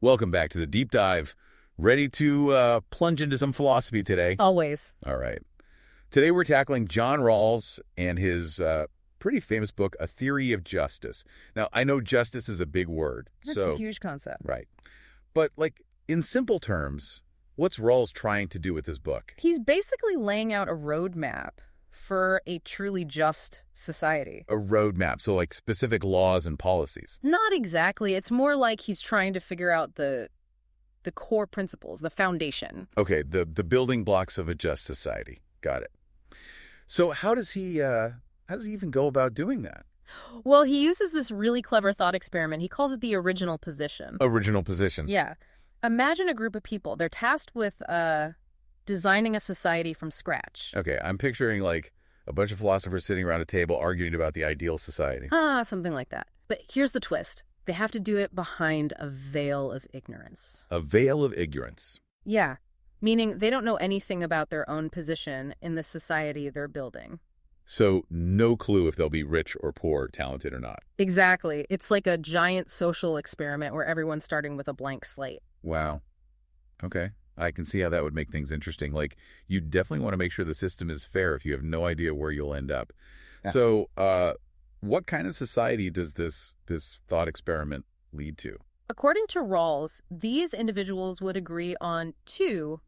Welcome back to the deep dive. Ready to plunge into some philosophy today? Always. All right. Today we're tackling John Rawls and his pretty famous book, A Theory of Justice. Now, I know justice is a big word. That's a huge concept. Right. But, in simple terms, what's Rawls trying to do with this book? He's basically laying out a roadmap for a truly just society. A roadmap, so specific laws and policies. Not exactly. It's more like he's trying to figure out the core principles, the foundation. Okay, the building blocks of a just society. Got it. So how does he even go about doing that? Well, he uses this really clever thought experiment. He calls it the original position. Original position. Yeah. Imagine a group of people. They're tasked with designing a society from scratch. Okay, I'm picturing a bunch of philosophers sitting around a table arguing about the ideal society. Something like that. But here's the twist. They have to do it behind a veil of ignorance. A veil of ignorance. Yeah, meaning they don't know anything about their own position in the society they're building. So no clue if they'll be rich or poor, talented or not. Exactly. It's like a giant social experiment where everyone's starting with a blank slate. Wow. Okay. I can see how that would make things interesting. You definitely want to make sure the system is fair if you have no idea where you'll end up. Yeah. So, what kind of society does this thought experiment lead to? According to Rawls, these individuals would agree on two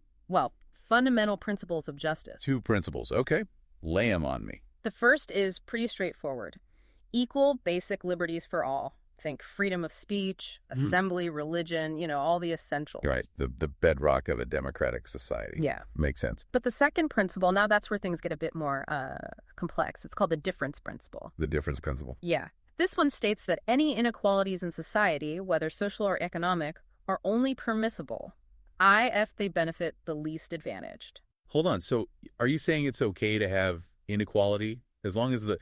fundamental principles of justice. Two principles. Okay. Lay them on me. The first is pretty straightforward. Equal basic liberties for all. Think freedom of speech, assembly, religion, all the essentials. Right. The bedrock of a democratic society. Yeah. Makes sense. But the second principle, now that's where things get a bit more complex. It's called the difference principle. The difference principle. Yeah. This one states that any inequalities in society, whether social or economic, are only permissible if they benefit the least advantaged. Hold on. So are you saying it's okay to have inequality as long as the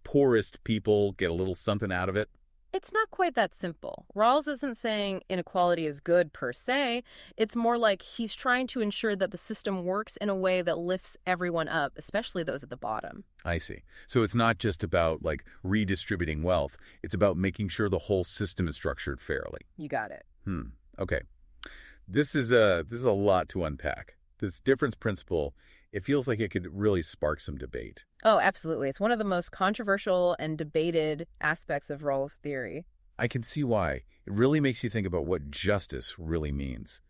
poorest people get a little something out of it? It's not quite that simple. Rawls isn't saying inequality is good per se. It's more like he's trying to ensure that the system works in a way that lifts everyone up, especially those at the bottom. I see. So it's not just about redistributing wealth. It's about making sure the whole system is structured fairly. You got it. Okay. This is a lot to unpack. This difference principle, it feels like it could really spark some debate. Oh, absolutely. It's one of the most controversial and debated aspects of Rawls' theory. I can see why. It really makes you think about what justice really means.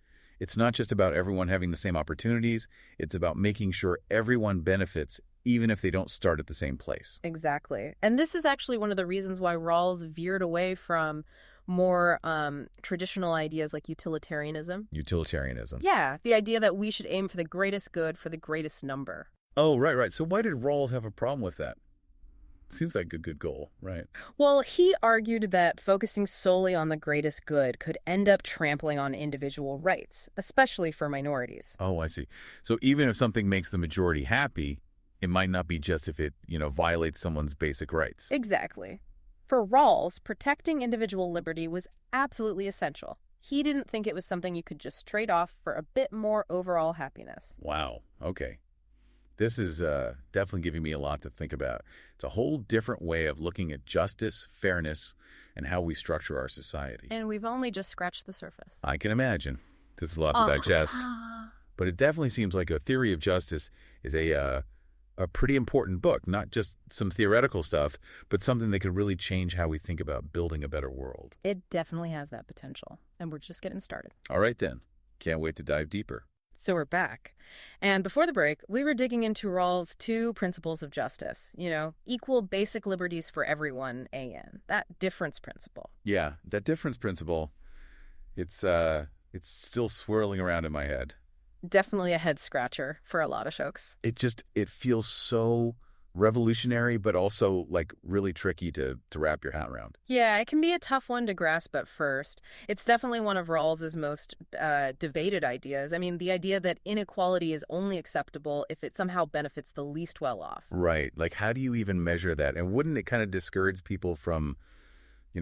It's not just about everyone having the same opportunities. It's about making sure everyone benefits, even if they don't start at the same place. Exactly. And this is actually one of the reasons why Rawls veered away from more traditional ideas like utilitarianism. Utilitarianism. Yeah, the idea that we should aim for the greatest good for the greatest number. Oh, right. So why did Rawls have a problem with that? Seems like a good goal, right? Well, he argued that focusing solely on the greatest good could end up trampling on individual rights, especially for minorities. Oh, I see. So even if something makes the majority happy, it might not be just if it, violates someone's basic rights. Exactly. For Rawls, protecting individual liberty was absolutely essential. He didn't think it was something you could just trade off for a bit more overall happiness. Wow. Okay. This is definitely giving me a lot to think about. It's a whole different way of looking at justice, fairness, and how we structure our society. And we've only just scratched the surface. I can imagine. This is a lot to digest. But it definitely seems like A Theory of Justice is a pretty important book, not just some theoretical stuff, but something that could really change how we think about building a better world. It definitely has that potential, and we're just getting started. All right, then. Can't wait to dive deeper. So we're back. And before the break, we were digging into Rawls' two principles of justice. Equal basic liberties for everyone, AN. That difference principle. Yeah, that difference principle, it's still swirling around in my head. Definitely a head scratcher for a lot of folks. It feels so revolutionary, but also really tricky to wrap your hat around. Yeah, it can be a tough one to grasp at first. It's definitely one of Rawls's most debated ideas. I mean, the idea that inequality is only acceptable if it somehow benefits the least well off. Right. How do you even measure that? And wouldn't it kind of discourage people from,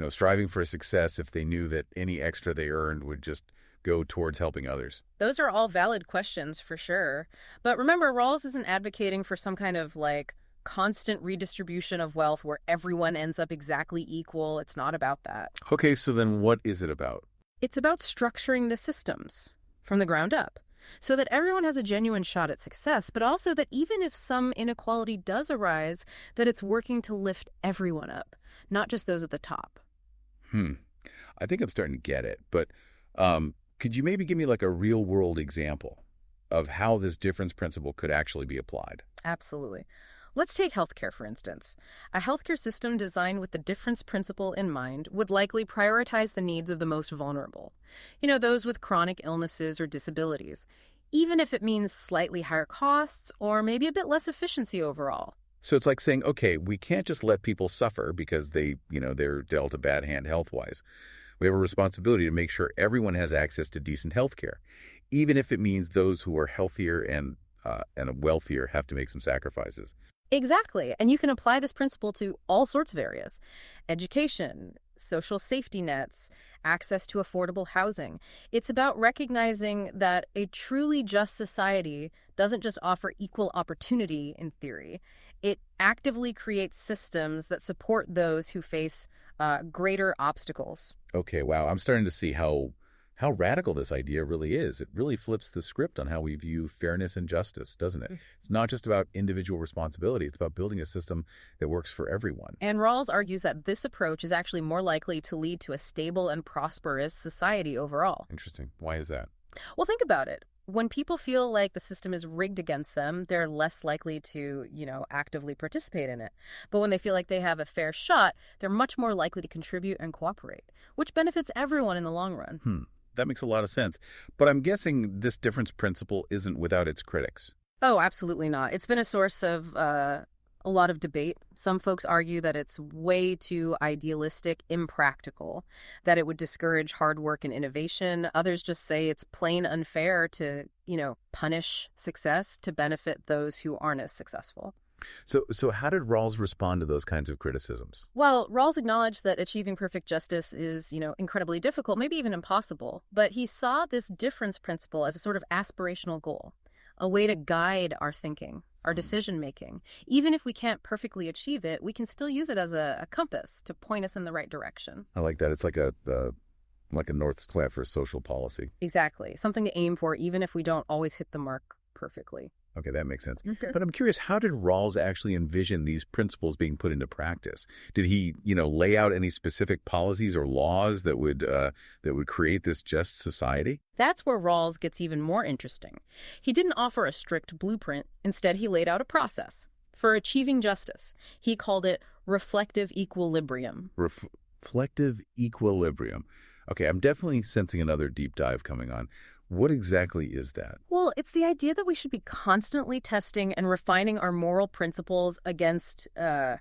striving for success if they knew that any extra they earned would just go towards helping others? Those are all valid questions for sure. But remember, Rawls isn't advocating for some kind of constant redistribution of wealth where everyone ends up exactly equal. It's not about that. Okay, so then what is it about? It's about structuring the systems from the ground up so that everyone has a genuine shot at success, but also that even if some inequality does arise, that it's working to lift everyone up, not just those at the top. Hmm. I think I'm starting to get it, but could you maybe give me like a real world example of how this difference principle could actually be applied? Absolutely. Let's take healthcare, for instance. A healthcare system designed with the difference principle in mind would likely prioritize the needs of the most vulnerable. Those with chronic illnesses or disabilities, even if it means slightly higher costs or maybe a bit less efficiency overall. So it's like saying, okay, we can't just let people suffer because they're dealt a bad hand health-wise. We have a responsibility to make sure everyone has access to decent health care, even if it means those who are healthier and wealthier have to make some sacrifices. Exactly. And you can apply this principle to all sorts of areas: education, social safety nets, access to affordable housing. It's about recognizing that a truly just society doesn't just offer equal opportunity in theory. It actively creates systems that support those who face greater obstacles. Okay, wow. I'm starting to see how radical this idea really is. It really flips the script on how we view fairness and justice, doesn't it? It's not just about individual responsibility. It's about building a system that works for everyone. And Rawls argues that this approach is actually more likely to lead to a stable and prosperous society overall. Interesting. Why is that? Well, think about it. When people feel like the system is rigged against them, they're less likely to, actively participate in it. But when they feel like they have a fair shot, they're much more likely to contribute and cooperate, which benefits everyone in the long run. That makes a lot of sense. But I'm guessing this difference principle isn't without its critics. Oh, absolutely not. It's been a source of a lot of debate. Some folks argue that it's way too idealistic, impractical, that it would discourage hard work and innovation. Others just say it's plain unfair to, punish success to benefit those who aren't as successful. So how did Rawls respond to those kinds of criticisms? Well, Rawls acknowledged that achieving perfect justice is, incredibly difficult, maybe even impossible. But he saw this difference principle as a sort of aspirational goal, a way to guide our thinking, our decision making. Even if we can't perfectly achieve it, we can still use it as a compass to point us in the right direction. I like that. It's like a North Star for social policy. Exactly. Something to aim for, even if we don't always hit the mark perfectly. Okay, that makes sense. Okay. But I'm curious, how did Rawls actually envision these principles being put into practice? Did he, lay out any specific policies or laws that would create this just society? That's where Rawls gets even more interesting. He didn't offer a strict blueprint. Instead, he laid out a process for achieving justice. He called it reflective equilibrium. Reflective equilibrium. Okay, I'm definitely sensing another deep dive coming on. What exactly is that? Well, it's the idea that we should be constantly testing and refining our moral principles against our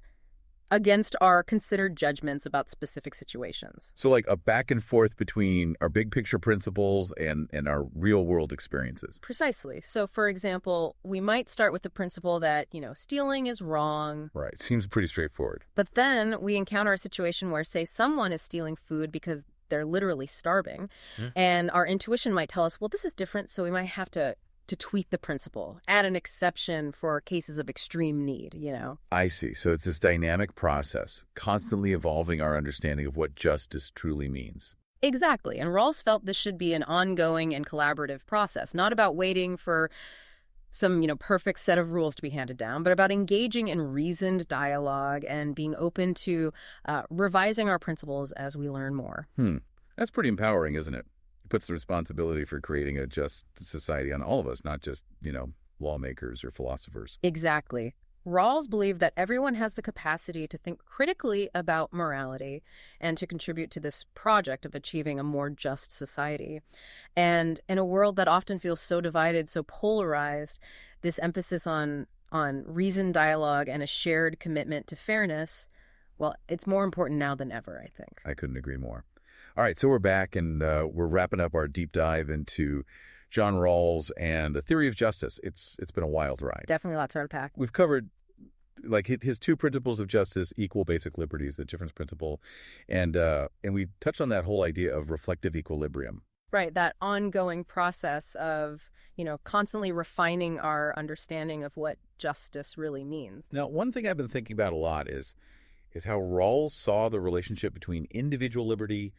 considered judgments about specific situations. So like a back and forth between our big picture principles and our real world experiences. Precisely. So, for example, we might start with the principle that, stealing is wrong. Right. Seems pretty straightforward. But then we encounter a situation where, say, someone is stealing food because they're literally starving. And our intuition might tell us, well, this is different, so we might have to tweak the principle, add an exception for cases of extreme need, I see. So it's this dynamic process, constantly evolving our understanding of what justice truly means. Exactly. And Rawls felt this should be an ongoing and collaborative process, not about waiting for some, perfect set of rules to be handed down, but about engaging in reasoned dialogue and being open to revising our principles as we learn more. That's pretty empowering, isn't it? It puts the responsibility for creating a just society on all of us, not just, lawmakers or philosophers. Exactly. Rawls believed that everyone has the capacity to think critically about morality and to contribute to this project of achieving a more just society. And in a world that often feels so divided, so polarized, this emphasis on reasoned dialogue and a shared commitment to fairness, well, it's more important now than ever, I think. I couldn't agree more. All right, so we're back and we're wrapping up our deep dive into John Rawls and a theory of justice. It's been a wild ride. Definitely a lot to unpack. We've covered like his two principles of justice, equal basic liberties, the difference principle, and we touched on that whole idea of reflective equilibrium. Right, that ongoing process of, constantly refining our understanding of what justice really means. Now, one thing I've been thinking about a lot is how Rawls saw the relationship between individual liberty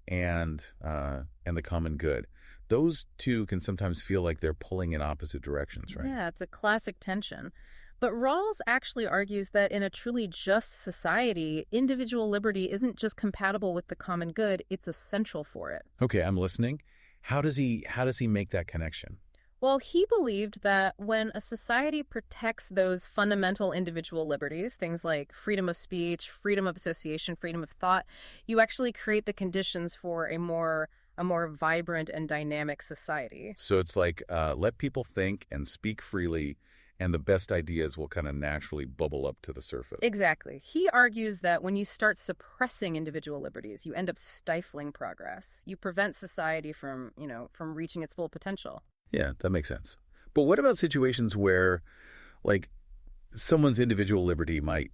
and the common good. Those two can sometimes feel like they're pulling in opposite directions, right? Yeah, it's a classic tension. But Rawls actually argues that in a truly just society, individual liberty isn't just compatible with the common good, it's essential for it. Okay, I'm listening. How does he make that connection? Well, he believed that when a society protects those fundamental individual liberties, things like freedom of speech, freedom of association, freedom of thought, you actually create the conditions for a more vibrant and dynamic society. So it's like let people think and speak freely, and the best ideas will kind of naturally bubble up to the surface. Exactly. He argues that when you start suppressing individual liberties, you end up stifling progress. You prevent society from reaching its full potential. Yeah, that makes sense. But what about situations where, like, someone's individual liberty might,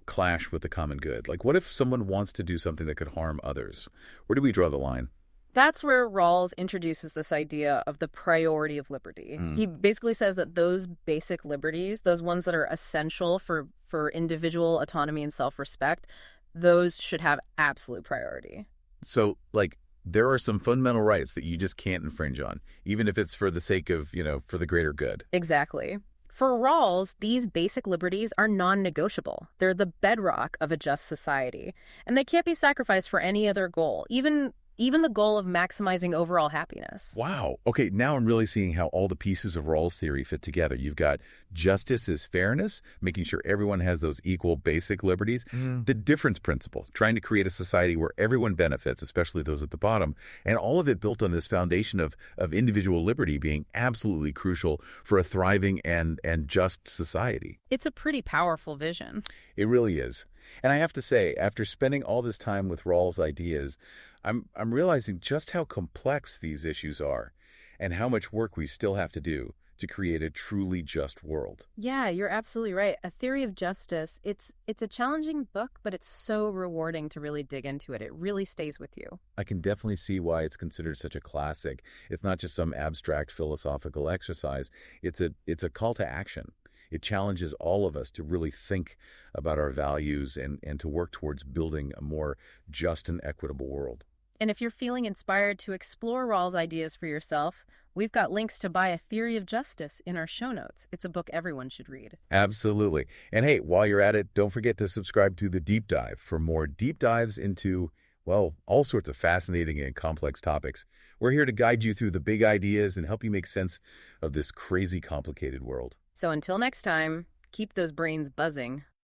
clash with the common good? Like, what if someone wants to do something that could harm others? Where do we draw the line? That's where Rawls introduces this idea of the priority of liberty. Mm. He basically says that those basic liberties, those ones that are essential for individual autonomy and self-respect, those should have absolute priority. So, like, there are some fundamental rights that you just can't infringe on, even if it's for the sake of, for the greater good. Exactly. For Rawls, these basic liberties are non-negotiable. They're the bedrock of a just society, and they can't be sacrificed for any other goal, even the goal of maximizing overall happiness. Wow. Okay, now I'm really seeing how all the pieces of Rawls theory fit together. You've got justice is fairness, making sure everyone has those equal basic liberties. The difference principle, trying to create a society where everyone benefits, especially those at the bottom. And all of it built on this foundation of individual liberty being absolutely crucial for a thriving and just society. It's a pretty powerful vision. It really is. And I have to say, after spending all this time with Rawls' ideas, I'm realizing just how complex these issues are and how much work we still have to do to create a truly just world. Yeah, you're absolutely right. A Theory of Justice, it's a challenging book, but it's so rewarding to really dig into it. It really stays with you. I can definitely see why it's considered such a classic. It's not just some abstract philosophical exercise. It's a call to action. It challenges all of us to really think about our values and to work towards building a more just and equitable world. And if you're feeling inspired to explore Rawls' ideas for yourself, we've got links to buy A Theory of Justice in our show notes. It's a book everyone should read. Absolutely. And hey, while you're at it, don't forget to subscribe to The Deep Dive for more deep dives into, well, all sorts of fascinating and complex topics. We're here to guide you through the big ideas and help you make sense of this crazy, complicated world. So until next time, keep those brains buzzing.